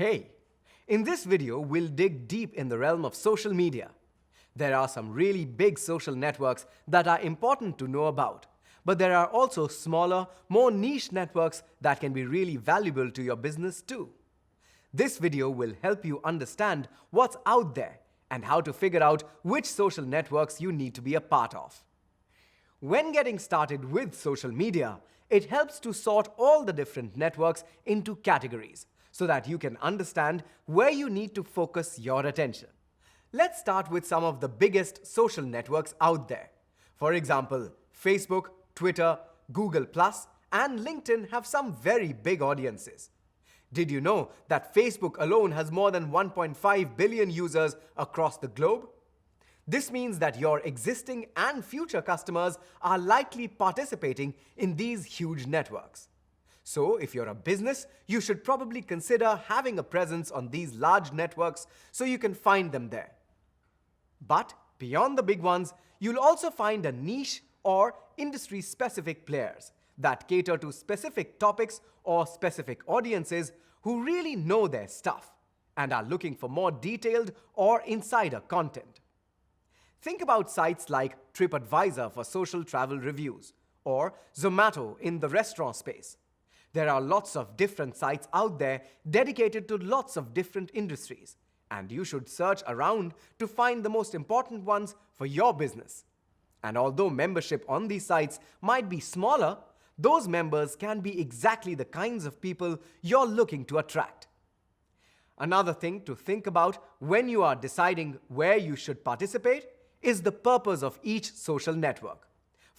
Hey, in this video, we'll dig deep in the realm of social media. There are some really big social networks that are important to know about, but there are also smaller, more niche networks that can be really valuable to your business too. This video will help you understand what's out there and how to figure out which social networks you need to be a part of. When getting started with social media, it helps to sort all the different networks into categories so that you can understand where you need to focus your attention. Let's start with some of the biggest social networks out there. For example, Facebook, Twitter, Google+, and LinkedIn have some very big audiences. Did you know that Facebook alone has more than 1.5 billion users across the globe? This means that your existing and future customers are likely participating in these huge networks. So, if you're a business, you should probably consider having a presence on these large networks so you can find them there. But beyond the big ones, you'll also find a niche or industry-specific players that cater to specific topics or specific audiences who really know their stuff and are looking for more detailed or insider content. Think about sites like TripAdvisor for social travel reviews or Zomato in the restaurant space. There are lots of different sites out there dedicated to lots of different industries, and you should search around to find the most important ones for your business. And although membership on these sites might be smaller, those members can be exactly the kinds of people you're looking to attract. Another thing to think about when you are deciding where you should participate is the purpose of each social network.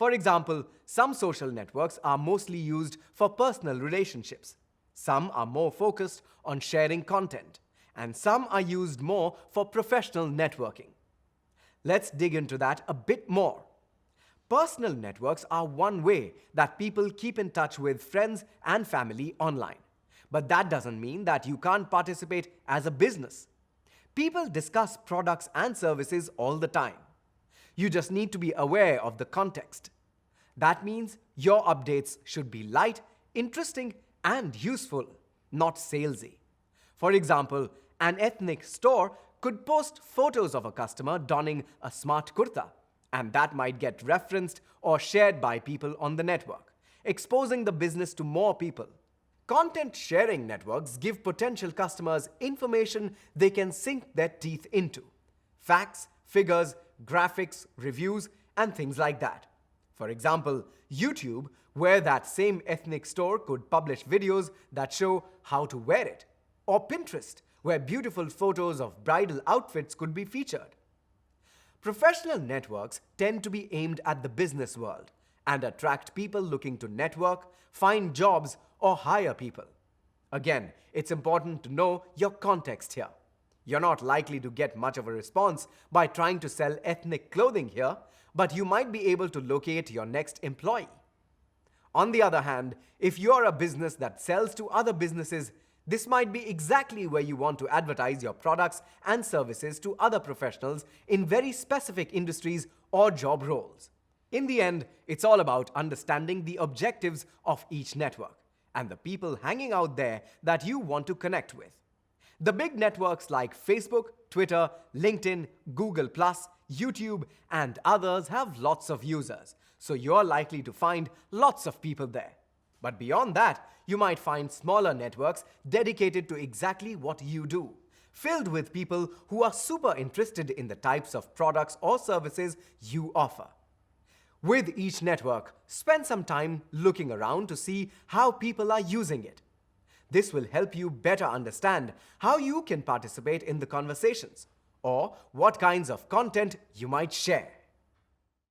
For example, some social networks are mostly used for personal relationships. Some are more focused on sharing content, and some are used more for professional networking. Let's dig into that a bit more. Personal networks are one way that people keep in touch with friends and family online. But that doesn't mean that you can't participate as a business. People discuss products and services all the time. You just need to be aware of the context. That means your updates should be light, interesting, and useful, not salesy. For example, an ethnic store could post photos of a customer donning a smart kurta, and that might get referenced or shared by people on the network, exposing the business to more people. Content sharing networks give potential customers information they can sink their teeth into. Facts, figures, graphics, reviews, and things like that. For example, YouTube, where that same ethnic store could publish videos that show how to wear it. Or Pinterest, where beautiful photos of bridal outfits could be featured. Professional networks tend to be aimed at the business world and attract people looking to network, find jobs, or hire people. Again, it's important to know your context here. You're not likely to get much of a response by trying to sell ethnic clothing here, but you might be able to locate your next employee. On the other hand, if you're a business that sells to other businesses, this might be exactly where you want to advertise your products and services to other professionals in very specific industries or job roles. In the end, it's all about understanding the objectives of each network and the people hanging out there that you want to connect with. The big networks like Facebook, Twitter, LinkedIn, Google+, YouTube, and others have lots of users, so you're likely to find lots of people there. But beyond that, you might find smaller networks dedicated to exactly what you do, filled with people who are super interested in the types of products or services you offer. With each network, spend some time looking around to see how people are using it. This will help you better understand how you can participate in the conversations or what kinds of content you might share.